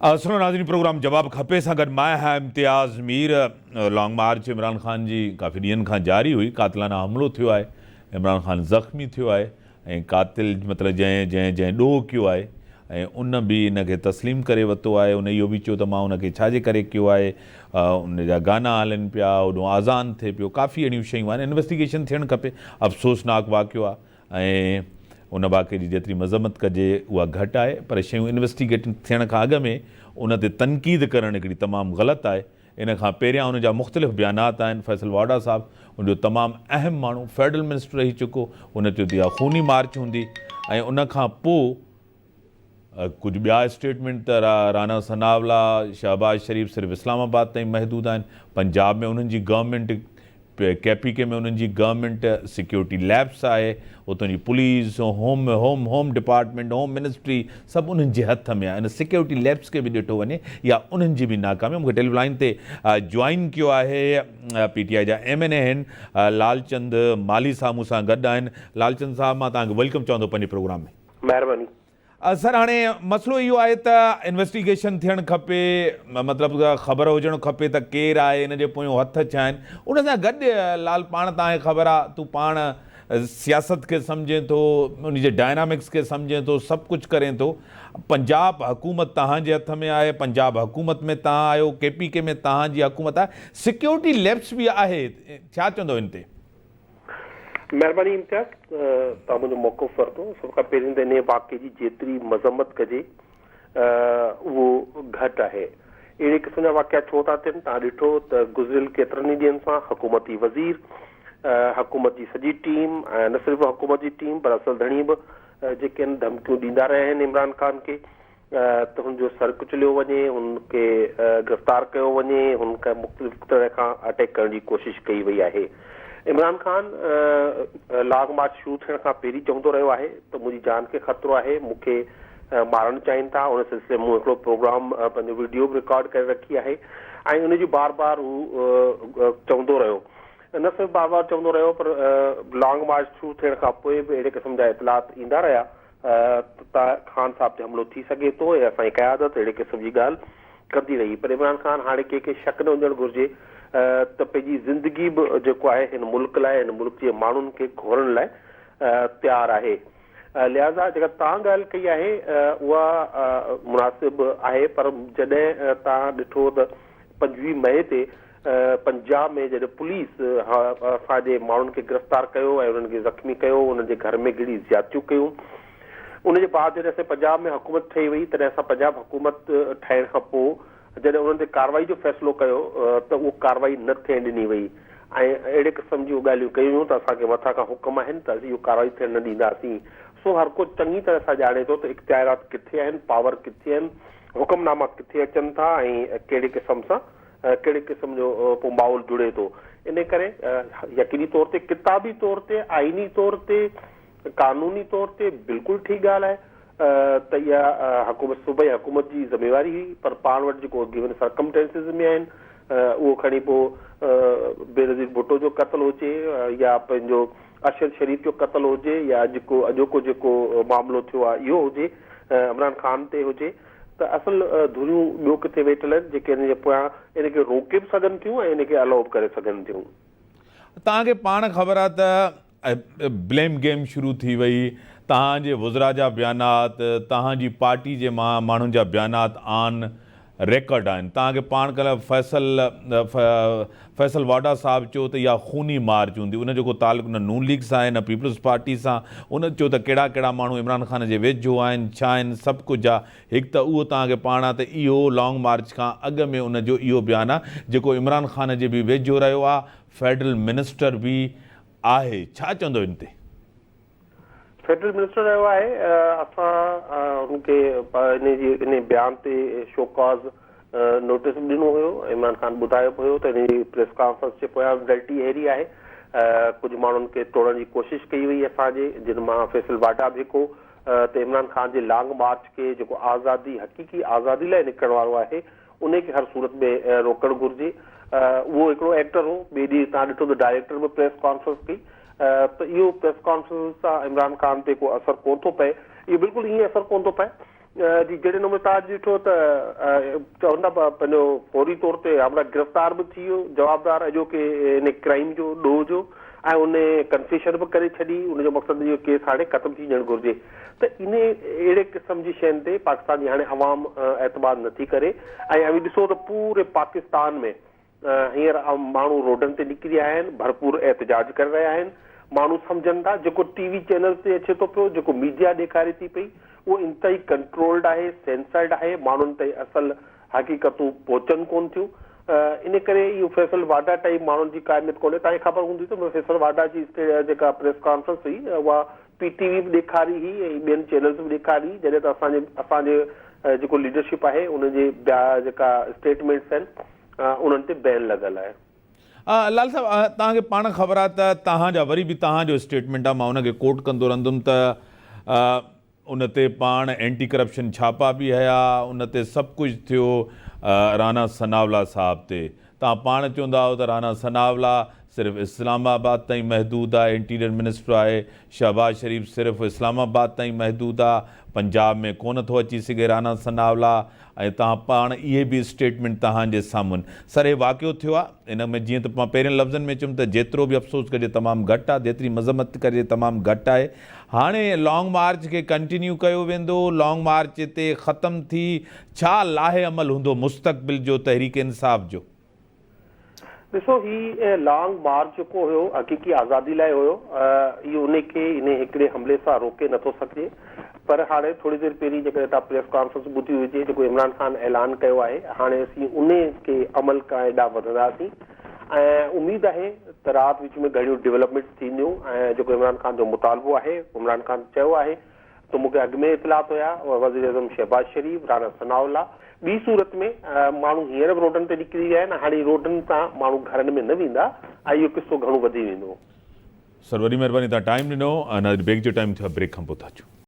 सुनो नाज़रीन, प्रोग्राम जवाब खपे सां गॾु मां आहियां इम्तियाज़ मीर। लॉन्ग मार्च इमरान ख़ान जी काफ़ी ॾींहंनि खां जारी हुई। कातिलाना हमिलो थियो आहे, इमरान ख़ान ज़ख़्मी थियो आहे ऐं कातिल मतिलबु जंहिं ॾोह कयो आहे ऐं उन बि इनखे तस्लीम करे वरितो आहे। उन इहो बि चयो त मां उनखे छाजे करे कयो आहे। उन जा गाना हलनि पिया, उॾो आज़ान थिए पियो, काफ़ी अहिड़ियूं शयूं आहिनि। इन्वेस्टिगेशन थियणु खपे। अफ़सोसनाक वाक़ियो आहे ऐं उन वाक़े जी जेतिरी मज़म्मत कजे उहा घटि आहे, पर शयूं इन्वेस्टिगेट थियण खां अॻु में उन ते तनक़ीद करणु हिकिड़ी तमामु ग़लति आहे। इन खां पहिरियां उन जा मुख़्तलिफ़ बयानात आहिनि। फैसल वाडा साहिबु उनजो तमामु अहम माण्हू, फेडरल मिनिस्टर रही चुको, उन चयो त इहा खूनी मार्च हूंदी ऐं उन खां पोइ कुझु ॿिया स्टेटमेंट त राना सनावला, शहबाज शरीफ़ सिर्फ़ु इस्लामाबाद ताईं महदूद आहिनि। पंजाब में उन्हनि जी गवर्नमेंट, KPK में उन्हनि जी गवर्नमेंट, सिक्योरिटी लैब्स आहे, उतां जी police, home department, home ministry सभु उन्हनि जे हथ में आहे। इन सिक्योरिटी लैब्स खे बि ॾिठो वञे या उन्हनि जी बि नाकामी। मूंखे टेलीलाइन ते जॉइन कयो आहे PTI जा MNA आहिनि लालचंद माली साहब मूं सां गॾु आहिनि। लालचंद साहब, मां तव्हांखे वेलकम चवंदो पंहिंजे प्रोग्राम में। महिरबानी सर, हाणे मसइलो इहो आहे त इन्वेस्टिगेशन थियणु खपे, मतिलबु ख़बर हुजणु खपे त केरु आहे, इन जे पोयों हथ छा आहिनि। उन सां गॾु लाल, पाण तव्हांखे ख़बर आहे, तूं पाण सियासत खे सम्झे थो, उन जे डायनामिक्स खे सम्झे थो, सभु कुझु करे थो। पंजाब हुकूमत तव्हांजे हथ में आहे, पंजाब हुकूमत में तव्हां आहियो, KPK में तव्हांजी हुकूमत आहे, सिक्योरिटी लैब्स बि आहे, छा चवंदो इन ते? महिरबानी इम्तियाज़, तव्हां मुंहिंजो मौक़िफ़ वरितो। सभ खां पहिरीं त इन वाक़े जी जेतिरी मज़म्मत कजे उहो घटि आहे। अहिड़े क़िस्म जा वाक़िया छो था थियनि? तव्हां ॾिठो त गुज़िरियल केतिरनि ई ॾींहंनि सां हुकूमती वज़ीर, हुकूमत जी सॼी टीम, ऐं न सिर्फ़ु हुकूमत जी टीम पर असल धणी बि जेके आहिनि धमकियूं ॾींदा रहिया आहिनि इमरान ख़ान खे त हुनजो सर कुचलियो वञे, हुनखे गिरफ़्तार कयो वञे, हुनखे मुख़्तलिफ़ तरह खां अटैक करण जी कोशिशि कई वई आहे। इमरान ख़ान लॉन्ग मार्च शुरू थियण खां पहिरीं चवंदो रहियो आहे त मुंहिंजी जान खे ख़तरो आहे, मूंखे मारणु चाहिनि था। उन सिलसिले में मूं हिकिड़ो प्रोग्राम, पंहिंजो वीडियो बि रिकॉर्ड करे रखी आहे ऐं उनजी बार बार हू चवंदो रहियो। न सिर्फ़ु बार बार चवंदो रहियो पर लॉन्ग मार्च शुरू थियण खां पोइ बि अहिड़े क़िस्म जा इतलात ईंदा रहिया त ख़ान साहब ते हमिलो थी सघे थो ऐं असांजी क़यादत अहिड़े क़िस्म जी ॻाल्हि कंदी रही। पर इमरान ख़ान हाणे कंहिंखे शक न हुजणु घुरिजे त पंहिंजी ज़िंदगी बि जेको आहे हिन मुल्क लाइ, हिन मुल्क जे माण्हुनि खे घोरण लाइ तयारु आहे। लिहाज़ा जेका तव्हां ॻाल्हि कई आहे उहा मुनासिबु आहे, पर जॾहिं तव्हां ॾिठो त 25 मई ते पंजाब में जॾहिं पुलिस असांजे माण्हुनि खे गिरफ़्तार कयो ऐं उन्हनि खे ज़ख़्मी कयो, उन्हनि जे घर में घणी ज़्यादतियूं कयूं, उनजे बाद जॾहिं असां पंजाब में हुकूमत ठही वई तॾहिं असां पंजाब हुकूमत ठहिण खां पोइ जॾहिं उन्हनि ते कार्रवाई जो फ़ैसिलो कयो त उहो कार्रवाई न थियण ॾिनी वई ऐं अहिड़े क़िस्म जूं ॻाल्हियूं कयूं त असांखे मथां खां हुकुम आहिनि त इहो कार्रवाई थियण न ॾींदासीं। सो हर को चङी तरह सां ॼाणे थो त इख़्तियारात किथे आहिनि, पावर किथे आहिनि, हुकुमनामा किथे अचनि था ऐं कहिड़े क़िस्म सां कहिड़े क़िस्म जो पोइ माहौल जुड़े थो। इन करे यकीनी तौर ते, किताबी तौर ते, आइनी तौर ते, कानूनी तौर ते बिल्कुलु ठीकु ॻाल्हि आहे त इहा हुकूमत, सूबाई हुकूमत जी ज़िम्मेवारी हुई, पर पाण वटि जेको गिवन सर्कमस्टेंसिस में आहिनि उहो खणी पोइ बेनज़ीर भुट्टो जो क़त्ल हुजे या पंहिंजो अरशद शरीफ़ जो क़त्ल हुजे या अॼोको जेको मामिलो थियो आहे इहो हुजे, इमरान ख़ान ते हुजे, त असल धुरियूं ॿियो किथे वेठल आहिनि जेके हिन जे पोयां इनखे रोके बि सघनि थियूं ऐं इनखे अलाउ बि करे सघनि थियूं। तव्हांखे पाण ख़बर आहे त ब्लेम गेम शुरू थी वई। तव्हांजे वज़रा जा बयानात, तव्हांजी पार्टी जे माण्हुनि जा बयानात आन रेकॉर्ड आहिनि। तव्हांखे पाण कल्ह फैसल वाडा साहिबु चयो त इहा खूनी मार्च हूंदी, उन जो को तालुक़ु न नून लीग सां आहे न पीपल्स पार्टी सां। उन चयो त कहिड़ा कहिड़ा माण्हू इमरान ख़ान जे वेझो आहिनि, छा आहिनि, सभु कुझु आहे। हिकु त उहो तव्हांखे पाण आहे त इहो लॉन्ग मार्च खां अॻु में उन जो इहो बयानु आहे जेको इमरान ख़ान जे बि वेझो रहियो आहे, फेडरल मिनिस्टर बि आहे। छा चवंदो इन ते? फेडरल मिनिस्टर रहियो आहे, असां हुनखे इन बयान ते शोकॉज़ नोटिस बि ॾिनो हुयो। इमरान ख़ान ॿुधायो पियो त हिन जी प्रेस कॉन्फ्रेंस जे पोयां रिज़ल्टी अहिड़ी आहे, कुझु माण्हुनि खे तोड़ण जी कोशिशि कई वई असांजे, जिन मां फैसल वाडा बि हिकु त इमरान ख़ान जे लॉन्ग मार्च खे जेको आज़ादी, हक़ीक़ी आज़ादी लाइ निकिरण वारो आहे, उनखे हर सूरत में रोकणु घुरिजे। उहो हिकिड़ो एक्टर हो। ॿिए ॾींहुं तव्हां ॾिठो त डायरेक्टर बि प्रेस कॉन्फ्रेंस कई, त इहो प्रेस कॉन्फ्रेंस सां इमरान ख़ान ते को असरु कोन थो पए। इहो बिल्कुलु ईअं असरु कोन थो पए जी जहिड़े नमूने तव्हां ॾिठो त चवंदा पंहिंजो फौरी तौर ते हमरा गिरफ़्तार बि थी वियो जवाबदार अॼोके इन क्राइम जो ॾोह जो ऐं उन कंफेशन बि करे छॾी उनजो मक़सदु इहो केस हाणे ख़तमु थी वञणु घुरिजे त इन अहिड़े क़िस्म जी शयुनि ते पाकिस्तान जी हाणे अवाम एतबार नथी करे ऐं ॾिसो त पूरे पाकिस्तान में हींअर माण्हू रोडनि ते निकिरी आया आहिनि भरपूर एहतजाज करे रहिया आहिनि माण्हू सम्झनि था जेको टीवी चैनल ते अचे थो पियो जेको मीडिया ॾेखारे थी पई उहो इंतई कंट्रोल्ड आहे सेंसर्ड आहे माण्हुनि ताईं असल हक़ीक़तूं पहुचनि कोन थियूं इन करे इहो फैसल वाडा टाइप माण्हुनि जी काइमियत कोन्हे तव्हांखे ख़बर हूंदी त फैसल वाडा जी जेका प्रेस कॉन्फ्रेंस हुई उहा PTV बि ॾेखारी हुई ऐं ॿियनि चैनल्स बि ॾेखारी जॾहिं त असांजे जेको लीडरशिप आहे उनजे जेका स्टेटमेंट्स आहिनि उन्हनि ते बैन लॻल आहे लाल साहब तव्हांखे पाण ख़बर आहे त तव्हांजा वरी बि तव्हांजो स्टेटमेंट आहे मां हुनखे कोट कंदो रहंदुमि त उन ते पाण एंटी करप्शन छापा बि हया उन ते सभु कुझु थियो राना सनावला साहब ते तव्हां पाण चवंदा हुओ त राना सनावला सिर्फ़ु इस्लामाबाद ताईं महदूद आहे इंटीरियर मिनिस्टर आहे शहबाज शरीफ़ सिर्फ़ु इस्लामाबाद ताईं महदूद आहे पंजाब में कोन थो अची सघे राना सनावला ऐं तव्हां पाण इहे बि स्टेटमेंट तव्हांजे साम्हूं सर हे वाक़ियो थियो आहे इन में जीअं त मां पहिरियों लफ़्ज़नि में चयुमि त जेतिरो बि अफ़सोस कजे तमामु घटि आहे जेतिरी मज़म्मत कजे तमामु घटि आहे हाणे लॉन्ग मार्च खे कंटिन्यू कयो वेंदो लॉन्ग मार्च हिते ख़तमु थी छा लाहे अमल हूंदो मुस्तक़बिल जो तहरीक इंसाफ़ जो ॾिसो ही लॉन्ग मार्च जेको हुयो हक़ीक़ी आज़ादी लाइ हुयो इहो उनखे इन हिकिड़े हमले सां रोके नथो सघिजे पर हाणे थोरी देरि पहिरीं जेकॾहिं तव्हां प्रेस कॉन्फ्रेंस ॿुधी हुजे जेको इमरान ख़ान ऐलान कयो आहे हाणे असीं उन खे अमल करण हेॾा वधंदासीं ऐं उमेदु आहे त राति विच में घणियूं डेवलपमेंट्स थींदियूं ऐं जेको इमरान ख़ान जो मुतालबो आहे इमरान ख़ान चयो आहे त मूंखे अॻु में इतलात हुया वज़ीर आज़म शहबाज शरीफ़ राना सनाउल्ला ॿी सूरत में माण्हू हींअर बि रोडनि ते निकिरी विया आहिनि हाणे रोडनि तां माण्हू घरनि में न वेंदा ऐं इहो किस्सो घणो वधी वेंदो सर वॾी महिरबानी तव्हां टाइम ॾिनो ब्रेक जो टाइम थियो ब्रेक खां पोइ था अचूं